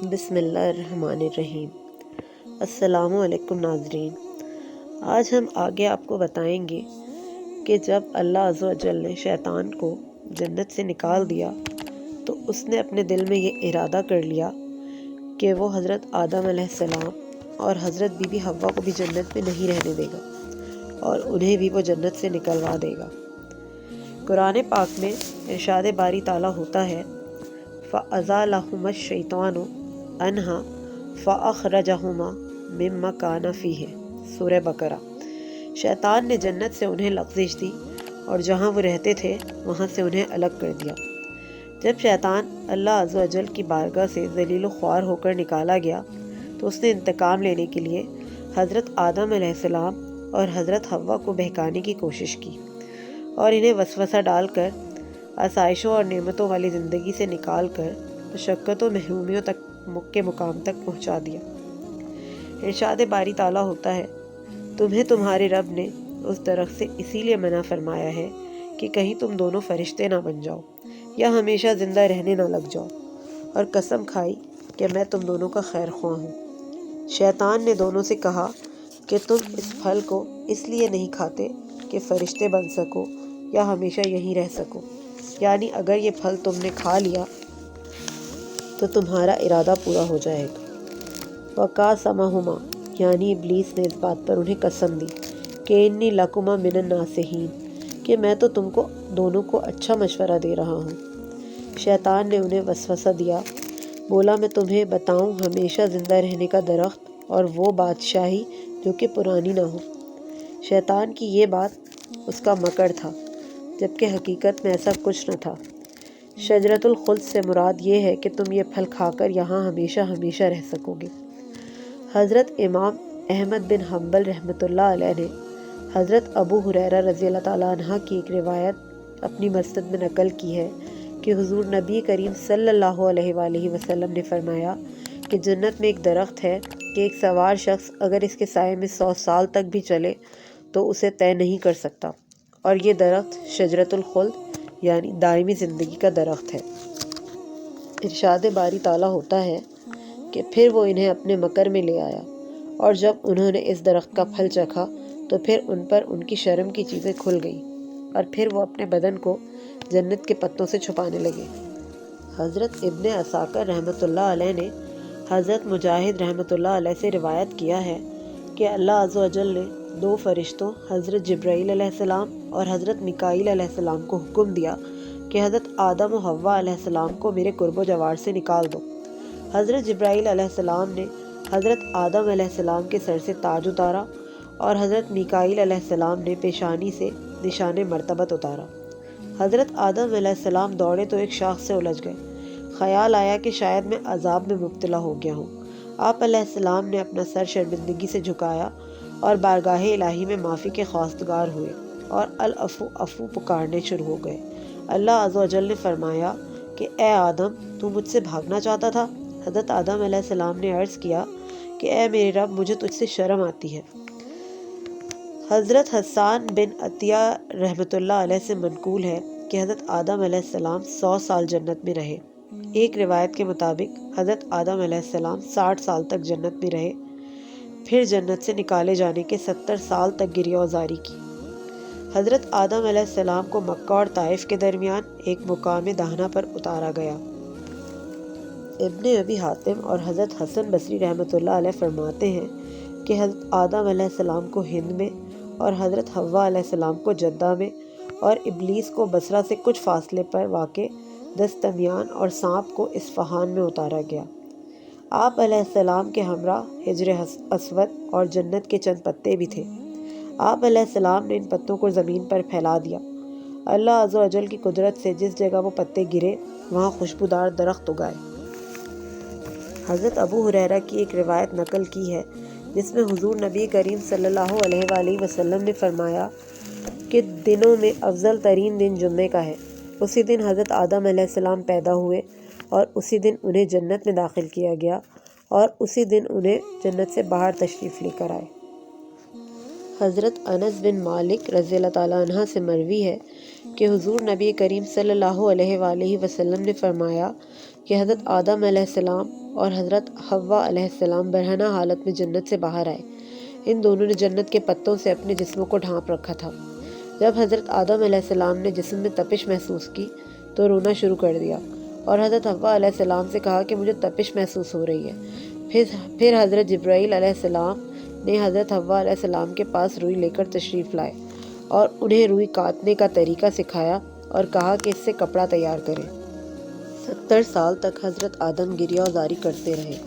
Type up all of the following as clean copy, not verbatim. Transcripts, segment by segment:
بسم اللہ الرحمن الرحیم۔ السلام علیکم ناظرین، آج ہم آگے آپ کو بتائیں گے کہ جب اللہ عز و جل نے شیطان کو جنت سے نکال دیا تو اس نے اپنے دل میں یہ ارادہ کر لیا کہ وہ حضرت آدم علیہ السلام اور حضرت بی بی حوا کو بھی جنت میں نہیں رہنے دے گا اور انہیں بھی وہ جنت سے نکلوا دے گا۔ قرآن پاک میں ارشاد باری تعالیٰ ہوتا ہے فَأَزَالَهُمَا الشَّيْطَانُ عَنْهَا فَأَخْرَجَهُمَا مِمَّا كَانَ فِيهِ، سورہ بقرہ۔ شیطان نے جنت سے انہیں لغزش دی اور جہاں وہ رہتے تھے وہاں سے انہیں الگ کر دیا۔ جب شیطان اللہ عز و جل کی بارگاہ سے ذلیل و خوار ہو کر نکالا گیا تو اس نے انتقام لینے کے لیے حضرت آدم علیہ السلام اور حضرت حوا کو بہکانے کی کوشش کی اور انہیں وسوسہ ڈال کر آسائشوں اور نعمتوں والی زندگی سے نکال کر مشقت و محرومیوں تک کے مقام تک پہنچا دیا۔ ارشاد باری تعالیٰ ہوتا ہے تمہیں تمہارے رب نے اس درخت سے اسی لیے منع فرمایا ہے کہ کہیں تم دونوں فرشتے نہ بن جاؤ یا ہمیشہ زندہ رہنے نہ لگ جاؤ، اور قسم کھائی کہ میں تم دونوں کا خیر خواہ ہوں۔ شیطان نے دونوں سے کہا کہ تم اس پھل کو اس لیے نہیں کھاتے کہ فرشتے بن سکو یا ہمیشہ یہیں رہ سکو، یعنی اگر یہ پھل تم نے کھا لیا تو تمہارا ارادہ پورا ہو جائے گا۔ وَقَاسَمَهُمَا، یعنی ابلیس نے اس بات پر انہیں قسم دی کہ انی لکما من الناصحین، کہ میں تو تم کو دونوں کو اچھا مشورہ دے رہا ہوں۔ شیطان نے انہیں وسوسہ دیا، بولا میں تمہیں بتاؤں ہمیشہ زندہ رہنے کا درخت اور وہ بادشاہی جو کہ پرانی نہ ہو۔ شیطان کی یہ بات اس کا مکر تھا، جبکہ حقیقت میں ایسا کچھ نہ تھا۔ شجرۃ الخلد سے مراد یہ ہے کہ تم یہ پھل کھا کر یہاں ہمیشہ ہمیشہ رہ سکو گے۔ حضرت امام احمد بن حنبل رحمۃ اللہ علیہ نے حضرت ابو ہریرہ رضی اللہ تعالیٰ عنہ کی ایک روایت اپنی مسند میں نقل کی ہے کہ حضور نبی کریم صلی اللہ علیہ وآلہ وسلم نے فرمایا کہ جنت میں ایک درخت ہے کہ ایک سوار شخص اگر اس کے سائے میں 100 سال تک بھی چلے تو اسے طے نہیں کر سکتا، اور یہ درخت شجرۃ الخلد یعنی دائمی زندگی کا درخت ہے۔ ارشاد باری تعالیٰ ہوتا ہے کہ پھر وہ انہیں اپنے مکر میں لے آیا، اور جب انہوں نے اس درخت کا پھل چکھا تو پھر ان پر ان کی شرم کی چیزیں کھل گئیں، اور پھر وہ اپنے بدن کو جنت کے پتوں سے چھپانے لگے۔ حضرت ابن عساکر رحمۃ اللہ علیہ نے حضرت مجاہد رحمۃ اللہ علیہ سے روایت کیا ہے کہ اللہ عز و جل نے 2 فرشتوں حضرت جبرائیل علیہ السلام اور حضرت میکائیل علیہ السلام کو حکم دیا کہ حضرت آدم و حوا علیہ السلام کو میرے قرب و جوار سے نکال دو۔ حضرت جبرائیل علیہ السلام نے حضرت آدم علیہ السلام کے سر سے تاج اتارا اور حضرت میکائیل علیہ السلام نے پیشانی سے نشان مرتبت اتارا۔ حضرت آدم علیہ السلام دوڑے تو ایک شاخ سے الجھ گئے۔ خیال آیا کہ شاید میں عذاب میں مبتلا ہو گیا ہوں۔ آپ علیہ السلام نے اپنا سر شرمندگی سے جھکایا اور بارگاہ الہی میں معافی کے خواستگار ہوئے اور العفو عفو پکارنے شروع ہو گئے۔ اللہ عز و جل نے فرمایا کہ اے آدم، تو مجھ سے بھاگنا چاہتا تھا؟ حضرت آدم علیہ السلام نے عرض کیا کہ اے میرے رب، مجھے تجھ سے شرم آتی ہے۔ حضرت حسان بن عطیہ رحمۃ اللہ علیہ سے منقول ہے کہ حضرت آدم علیہ السلام 100 سال جنت میں رہے۔ ایک روایت کے مطابق حضرت آدم علیہ السلام 60 سال تک جنت میں رہے، پھر جنت سے نکالے جانے کے 70 سال تک گریہ وزاری کی۔ حضرت آدم علیہ السلام کو مکہ اور طائف کے درمیان ایک مقام دہنا پر اتارا گیا۔ ابن ابی حاتم اور حضرت حسن بصری رحمۃ اللہ علیہ فرماتے ہیں کہ حضرت آدم علیہ السلام کو ہند میں اور حضرت حوا علیہ السلام کو جدہ میں اور ابلیس کو بصرہ سے کچھ فاصلے پر واقع دستمیان اور سانپ کو اصفہان میں اتارا گیا۔ آپ علیہ السلام کے ہمراہ حجر اسود اور جنت کے چند پتے بھی تھے۔ آپ علیہ السلام نے ان پتوں کو زمین پر پھیلا دیا۔ اللہ عز و جل کی قدرت سے جس جگہ وہ پتے گرے وہاں خوشبودار درخت اگائے۔ حضرت ابو ہریرہ کی ایک روایت نقل کی ہے جس میں حضور نبی کریم صلی اللہ علیہ وآلہ وسلم نے فرمایا کہ دنوں میں افضل ترین دن جمعے کا ہے۔ اسی دن حضرت آدم علیہ السلام پیدا ہوئے اور اسی دن انہیں جنت میں داخل کیا گیا اور اسی دن انہیں جنت سے باہر تشریف لے کر آئے۔ حضرت انس بن مالک رضی اللہ تعالیٰ عنہ سے مروی ہے کہ حضور نبی کریم صلی اللہ علیہ وآلہ وسلم نے فرمایا کہ حضرت آدم علیہ السلام اور حضرت حوا علیہ السلام برہنہ حالت میں جنت سے باہر آئے۔ ان دونوں نے جنت کے پتوں سے اپنے جسموں کو ڈھانپ رکھا تھا۔ جب حضرت آدم علیہ السلام نے جسم میں تپش محسوس کی تو رونا شروع کر دیا اور حضرت حوا علیہ السلام سے کہا کہ مجھے تپش محسوس ہو رہی ہے۔ پھر حضرت جبرائیل علیہ السلام نے حضرت حوا علیہ السلام کے پاس روئی لے کر تشریف لائے اور انہیں روئی کاٹنے کا طریقہ سکھایا اور کہا کہ اس سے کپڑا تیار کریں۔ 70 سال تک حضرت آدم گریہ زاری کرتے رہے۔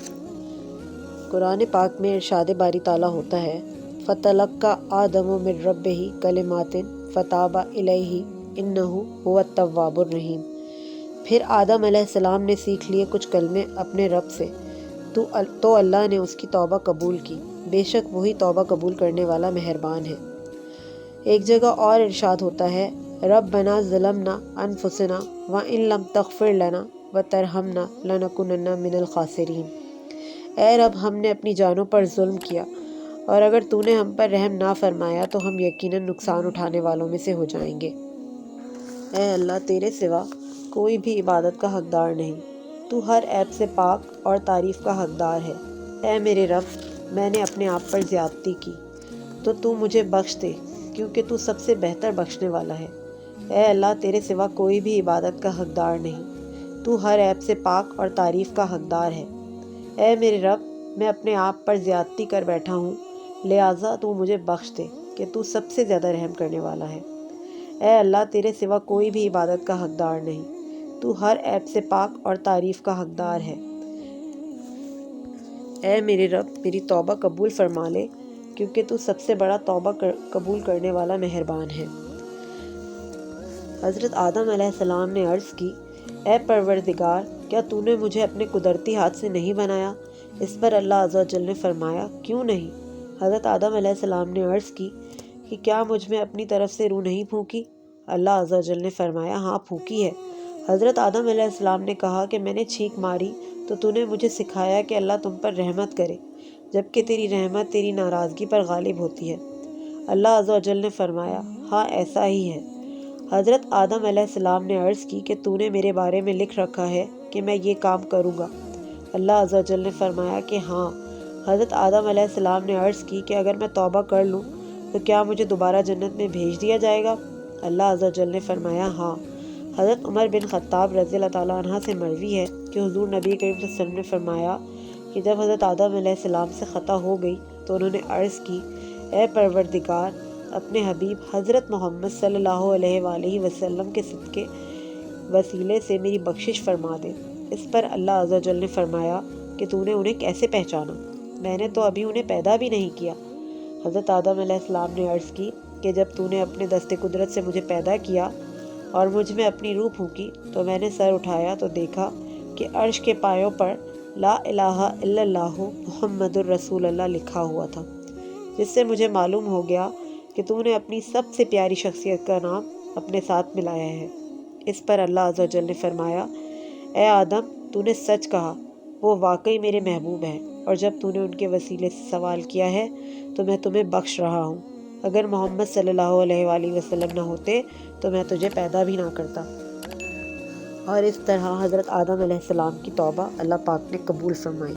قرآن پاک میں ارشاد باری تعالیٰ ہوتا ہے فَتَلَقَّىٰ آدَمُ مِن رَبِّهِ كَلِمَاتٍ فَتَابَ عَلَيْهِ إِنَّهُ هُوَ التَّوَّابُ الرَّحِيمُ۔ پھر آدم علیہ السلام نے سیکھ لیے کچھ کلمے اپنے رب سے تو اللہ نے اس کی توبہ قبول کی، بے شک وہی توبہ قبول کرنے والا مہربان ہے۔ ایک جگہ اور ارشاد ہوتا ہے رَبَّنَا ظَلَمْنَا أَنفُسَنَا وَإِن لَّمْ تَغْفِرْ لَنَا وَتَرْحَمْنَا لَنَكُونَنَّ مِنَ الْخَاسِرِينَ۔ اے رب، ہم نے اپنی جانوں پر ظلم کیا اور اگر تو نے ہم پر رحم نہ فرمایا تو ہم یقیناً نقصان اٹھانے والوں میں سے ہو جائیں گے۔ اے اللہ، تیرے سوا کوئی بھی عبادت کا حقدار نہیں، تو ہر عیب سے پاک اور تعریف کا حقدار ہے۔ اے میرے رب، میں نے اپنے آپ پر زیادتی کی تو مجھے بخش دے کیونکہ تو سب سے بہتر بخشنے والا ہے۔ اے اللہ، تیرے سوا کوئی بھی عبادت کا حقدار نہیں، تو ہر عیب سے پاک اور تعریف کا حقدار ہے۔ اے میرے رب، میں اپنے آپ پر زیادتی کر بیٹھا ہوں، لہٰذا تو مجھے بخش دے کہ تو سب سے زیادہ رحم کرنے والا ہے۔ اے اللہ، تیرے سوا کوئی بھی عبادت کا حقدار نہیں، تو ہر عیب سے پاک اور تعریف کا حقدار ہے۔ اے میرے رب، میری توبہ قبول فرما لے کیونکہ تو سب سے بڑا توبہ قبول کرنے والا مہربان ہے۔ حضرت آدم علیہ السلام نے عرض کی اے پروردگار، کیا تو نے مجھے اپنے قدرتی ہاتھ سے نہیں بنایا؟ اس پر اللہ عز و جل نے فرمایا کیوں نہیں؟ حضرت آدم علیہ السلام نے عرض کی کہ کیا مجھ میں اپنی طرف سے روح نہیں پھونکی؟ اللہ عز و جل نے فرمایا ہاں پھونکی ہے۔ حضرت آدم علیہ السلام نے کہا کہ میں نے چھینک ماری تو نے مجھے سکھایا کہ اللہ تم پر رحمت کرے جبکہ تیری رحمت تیری ناراضگی پر غالب ہوتی ہے۔ اللہ عز و جل نے فرمایا ہاں ایسا ہی ہے۔ حضرت آدم علیہ السلام نے عرض کی کہ تو نے میرے بارے میں لکھ رکھا ہے کہ میں یہ کام کروں گا۔ اللہ عز و جل نے فرمایا کہ ہاں۔ حضرت آدم علیہ السلام نے عرض کی کہ اگر میں توبہ کر لوں تو کیا مجھے دوبارہ جنت میں بھیج دیا جائے گا؟ اللہ عز و جل نے فرمایا ہاں۔ حضرت عمر بن خطاب رضی اللہ تعالیٰ عنہ سے مروی ہے کہ حضور نبی کریم صلی اللہ علیہ وسلم نے فرمایا کہ جب حضرت آدم علیہ السلام سے خطا ہو گئی تو انہوں نے عرض کی اے پروردگار، اپنے حبیب حضرت محمد صلی اللہ علیہ وآلہ وسلم کے صدقے وسیلے سے میری بخشش فرما دے۔ اس پر اللہ عز و جل نے فرمایا کہ تو نے انہیں کیسے پہچانا؟ میں نے تو ابھی انہیں پیدا بھی نہیں کیا۔ حضرت آدم علیہ السلام نے عرض کی کہ جب تو نے اپنے دست قدرت سے مجھے پیدا کیا اور مجھ میں اپنی روح پھونکی تو میں نے سر اٹھایا تو دیکھا کہ عرش کے پایوں پر لا الہ الا اللہ محمد الرسول اللہ لکھا ہوا تھا، جس سے مجھے معلوم ہو گیا کہ تو نے اپنی سب سے پیاری شخصیت کا نام اپنے ساتھ ملایا ہے۔ اس پر اللہ عز و جل نے فرمایا اے آدم، تو نے سچ کہا، وہ واقعی میرے محبوب ہیں اور جب تو نے ان کے وسیلے سے سوال کیا ہے تو میں تمہیں بخش رہا ہوں۔ اگر محمد صلی اللہ علیہ وآلہ وسلم نہ ہوتے تو میں تجھے پیدا بھی نہ کرتا۔ اور اس طرح حضرت آدم علیہ السلام کی توبہ اللہ پاک نے قبول فرمائی۔